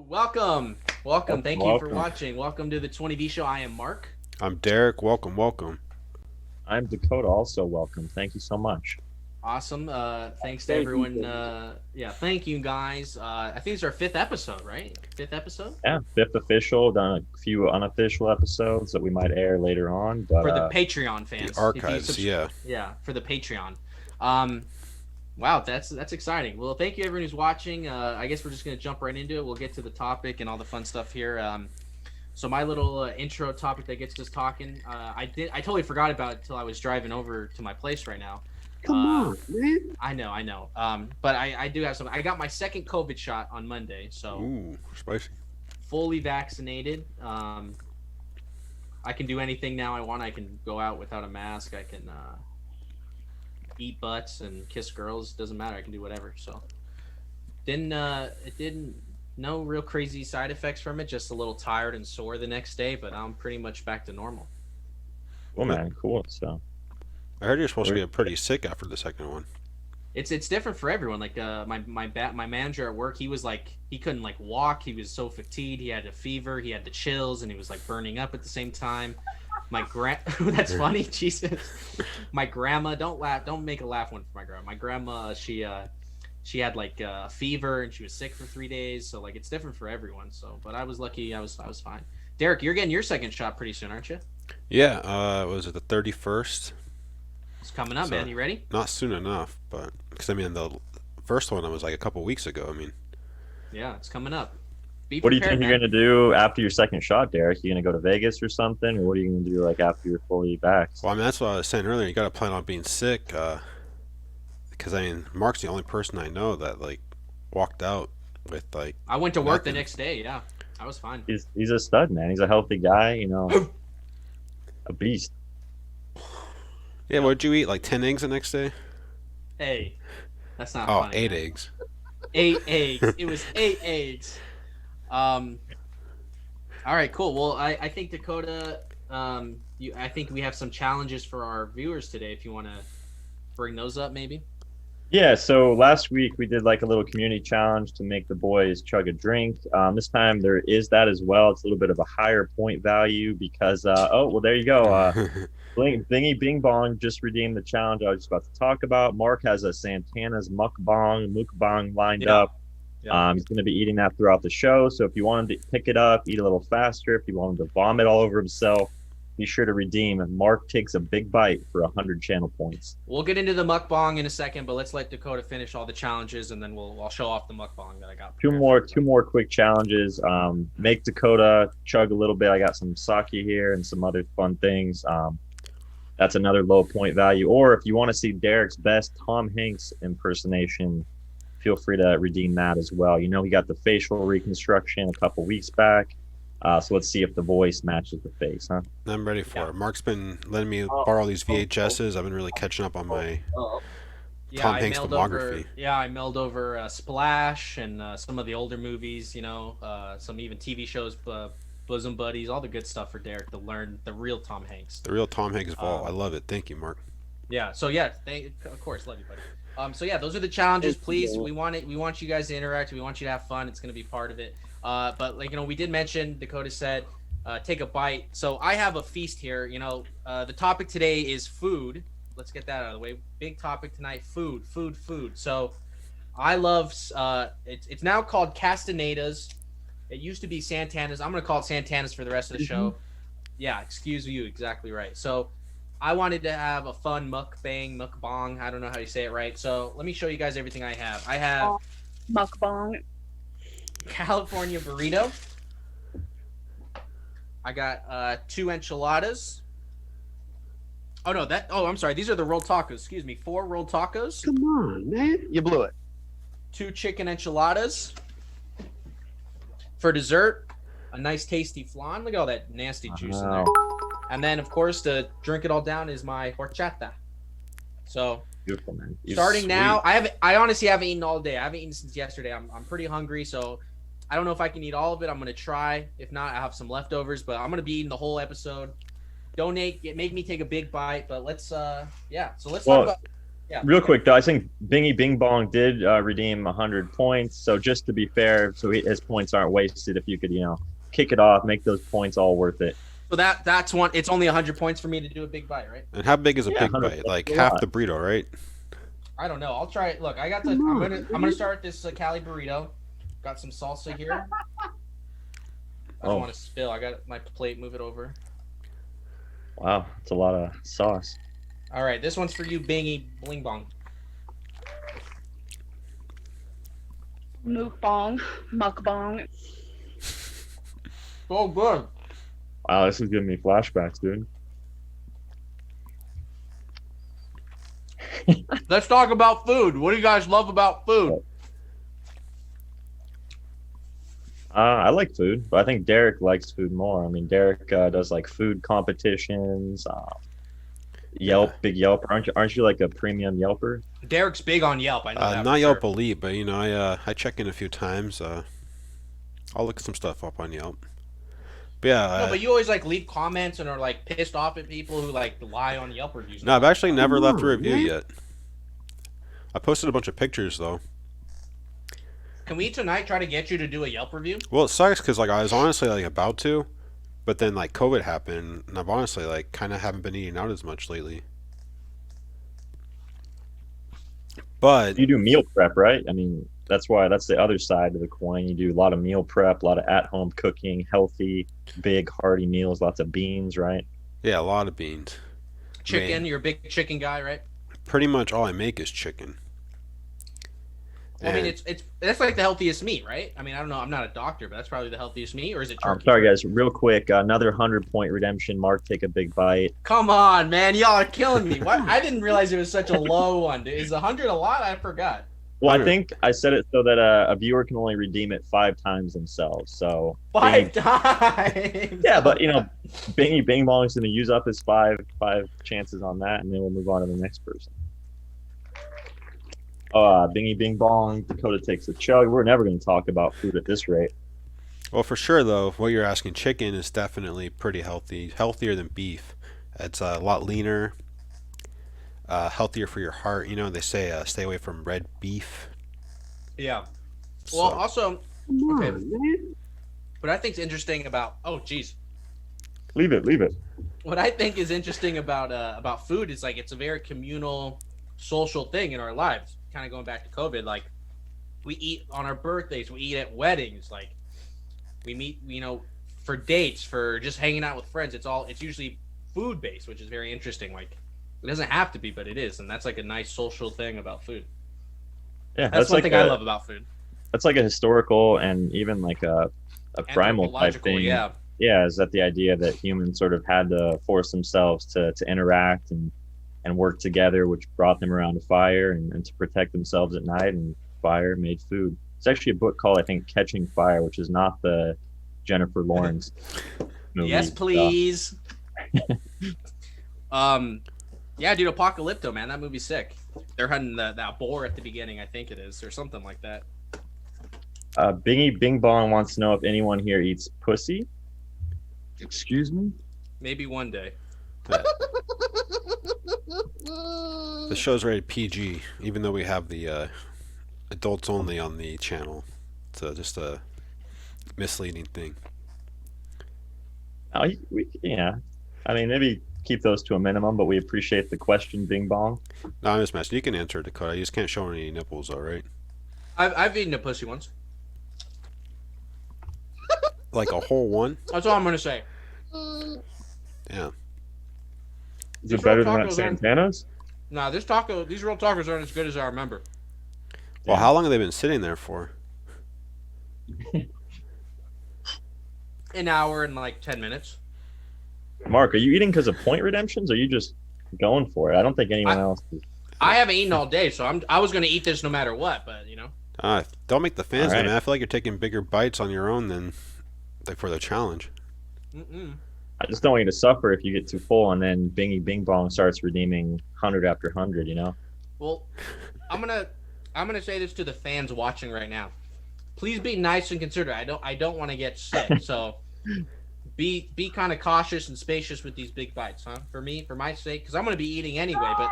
Welcome. Thank you for Welcome. watching. Welcome to the 20V show. I am Mark. I'm Derek. Welcome. I'm Dakota. Also, welcome. Thank you so much. Awesome. Thanks to Thank you. everyone. Thank you guys. I think it's our fifth episode, right? Fifth episode Yeah, fifth official. Done a few unofficial episodes that we might air later on, but for the Patreon fans. The archives, yeah. Yeah, for the Patreon. Wow, that's exciting. Well, thank you everyone who's watching. I guess we're just gonna jump right into it. We'll get to the topic and all the fun stuff here. So my little intro topic that gets us talking. I totally forgot about it until I was driving over to my place right now. Come on, man. I know. But I do have some. I got my second COVID shot on Monday, so Ooh, spicy. fully vaccinated. I can do anything now I want. I can go out without a mask. I can eat butts and kiss girls. Doesn't matter. I can do whatever. So it didn't no real crazy side effects from it. Just a little tired and sore the next day, but I'm pretty much back to normal. cool, man. Cool. So, I heard you're supposed to get pretty sick after the second one. It's different for everyone. Like my manager at work, he was like he couldn't like walk. He was so fatigued. He had a fever. He had the chills, and he was like burning up at the same time. That's funny. Jesus. My grandma, don't laugh. Don't make a laugh one for my grandma. My grandma, she had like a fever and she was sick for 3 days. So like it's different for everyone. So, but I was lucky. I was fine. Derek, you're getting your second shot pretty soon, aren't you? Yeah, was it the 31st? It's coming up, So- man. You ready? Not soon enough, but because I mean the first one was like a couple weeks ago. I mean, Yeah, it's coming up. Be what do you prepared, think you're man. gonna do after your second shot, Derek? You gonna go to Vegas or something, or what are you gonna do like after you're fully vaxxed? well, I mean that's what I was saying earlier. You got to plan on being sick, because I mean Mark's the only person I know that like walked out with like I went to work the nothing. next day. Yeah, I was fine. He's a stud, man. He's a healthy guy. A beast. Yeah, what'd you eat? Like 10 eggs the next day? Hey, that's not Oh, funny. 8 eggs. 8 eggs. It was 8 eggs. All right, cool. Well, I think Dakota, I think we have some challenges for our viewers today. If you want to bring those up, maybe. Yeah, so last week we did like a little community challenge to make the boys chug a drink. This time there is that as well. It's a little bit of a higher point value because, there you go. Thingy Bing Bong just redeemed the challenge I was just about to talk about. Mark has a Santana's Mukbang lined Yeah. up. He's going to be eating that throughout the show. So if you want him to pick it up, eat a little faster. If you want him to vomit all over himself, be sure to redeem. And Mark takes a big bite for 100 channel points. We'll get into the mukbang in a second, but let's let Dakota finish all the challenges, and then I'll show off the mukbang that I got. Two more quick challenges. Make Dakota chug a little bit. I got some sake here and some other fun things. That's another low point value. Or if you want to see Derek's best Tom Hanks impersonation, feel free to redeem that as well. You know, he got the facial reconstruction a couple weeks back. So let's see if the voice matches the face, huh? I'm ready for Yeah. it. Mark's been letting me borrow these VHSs. I've been really catching up on my Tom Hanks filmography. I mailed over Splash and some of the older movies. Some even TV shows, Bosom Buddies, all the good stuff for Derek to learn the real Tom Hanks. The real Tom Hanks vault. I love it. Thank you, Mark. Yeah. So yeah, of course, love you, buddy. So yeah, those are the challenges. Please, we want it. We want you guys to interact. We want you to have fun. It's going to be part of it. But we did mention. Dakota said, take a bite. So I have a feast here. The topic today is food. Let's get that out of the way. Big topic tonight: food. So I love. It's now called Castaneda's. It used to be Santana's. I'm going to call it Santana's for the rest of the show. Yeah, excuse you. Exactly right. So I wanted to have a fun mukbang. I don't know how you say it right. So let me show you guys everything I have. I have Mukbang. California burrito. I got 2 enchiladas. I'm sorry. These are the rolled tacos. Excuse me. 4 rolled tacos. Come on, man. You blew it. 2 chicken enchiladas. For dessert, a nice tasty flan. Look at all that nasty juice in there. And then, of course, to drink it all down is my horchata. So, Beautiful, man. starting now, I honestly haven't eaten all day. I haven't eaten since yesterday. I'm pretty hungry, so I don't know if I can eat all of it. I'm gonna try. If not, I have some leftovers, but I'm gonna be eating the whole episode. Donate, make me take a big bite. But let's talk about. Yeah. Real quick though, I think Bingy Bing Bong did redeem 100 points. So just to be fair, so his points aren't wasted. If you could, kick it off, make those points all worth it. So that's one. It's only 100 points for me to do a big bite, right? And how big is a Yeah, big 100 bite? Like a half lot. the burrito, right? I don't know. I'll try it. Look, I got the. I'm gonna start this Cali burrito. Got some salsa here. I don't want to spill. I got my plate. Move it over. Wow, it's a lot of sauce. All right, this one's for you, Bingy Bling Bong. Mukbang. So good. Wow, this is giving me flashbacks, dude. Let's talk about food. What do you guys love about food? I like food, but I think Derek likes food more. I mean, Derek does like food competitions. Yelp, big Yelp. Aren't you like a premium Yelper? Derek's big on Yelp. I know that. Not for Yelp sure. Elite, but I check in a few times. I'll look some stuff up on Yelp. But yeah, No, but you always like leave comments and are like pissed off at people who like lie on Yelp reviews. no, I've actually never left a on, review man. yet. I posted a bunch of pictures though. Can we tonight try to get you to do a Yelp review? Well, it sucks because like I was honestly like about to, but then like COVID happened, and I've honestly like kind of haven't been eating out as much lately. But You do meal prep, right? I mean, that's the other side of the coin. You do a lot of meal prep, a lot of at-home cooking, healthy, big, hearty meals, lots of beans, right? yeah, a lot of beans. Chicken, Man. you're a big chicken guy, right? Pretty much all I make is chicken. Well, I mean, And- it's that's like the healthiest meat, right? I mean, I don't know. I'm not a doctor, but that's probably the healthiest meat, or is it turkey? Sorry, guys. Real quick, another 100-point redemption. Mark, take a big bite. Come on, man, y'all are killing me. What? I didn't realize it was such a low one. Is 100 a lot? I forgot. Well, I 100. think I said it so that a viewer can only redeem it 5 times themselves. So 5 times. yeah, but Bingy Bing Bong's going to use up his five chances on that, and then we'll move on to the next person. Bingy Bing Bong, Dakota takes a chug. We're never going to talk about food at this rate. Well, for sure though, what you're asking, chicken is definitely pretty healthy, healthier than beef. It's a lot leaner, healthier for your heart. They say stay away from red beef. Yeah. Well, So- also, Come on, Okay. man. what I think is interesting about geez, Leave it. what I think is interesting about food is like it's a very communal, social thing in our lives. Kind of going back to COVID, like we eat on our birthdays, we eat at weddings, like we meet, for dates, for just hanging out with friends. It's usually food based, which is very interesting. Like it doesn't have to be, but it is, and that's like a nice social thing about food. Yeah, That's one like thing I love about food. That's like a historical and even like a primal type Anthropological, thing. yeah. Yeah, is that the idea that humans sort of had to force themselves to interact and work together, which brought them around a fire and to protect themselves at night, and fire made food. It's actually a book called, I think, Catching Fire, which is not the Jennifer Lawrence movie. Yes, please. Yeah, dude, Apocalypto, man, that movie's sick. They're hunting that boar at the beginning, I think it is, or something like that. Bingy Bing Bong wants to know if anyone here eats pussy. Excuse me? Maybe one day. The show's rated PG, even though we have the adults only on the channel. It's just a misleading thing. Yeah. I mean, maybe keep those to a minimum, but we appreciate the question, Bing Bong. No, I'm just messing. You can answer, Dakota. You just can't show any nipples, all right? I've eaten a pussy once. Like a whole one? That's all I'm gonna say. Yeah. Is These it better real than that tacos aren't- Santana's? Nah, these real tacos aren't as good as I remember. Well, how long have they been sitting there for? An hour and like 10 minutes. Mark, are you eating because of point redemptions, or are you just going for it? I don't think anyone else is. I haven't eaten all day, so I was gonna eat this no matter what. But Don't make the fans, All right. man. I feel like you're taking bigger bites on your own than like for the challenge. I just don't want you to suffer if you get too full, and then Bingy Bing Bong starts redeeming 100 after 100. Well, I'm gonna say this to the fans watching right now. Please be nice and considerate. I don't want to get sick, so be kind of cautious and spacious with these big bites, huh? For my sake, because I'm gonna be eating anyway. But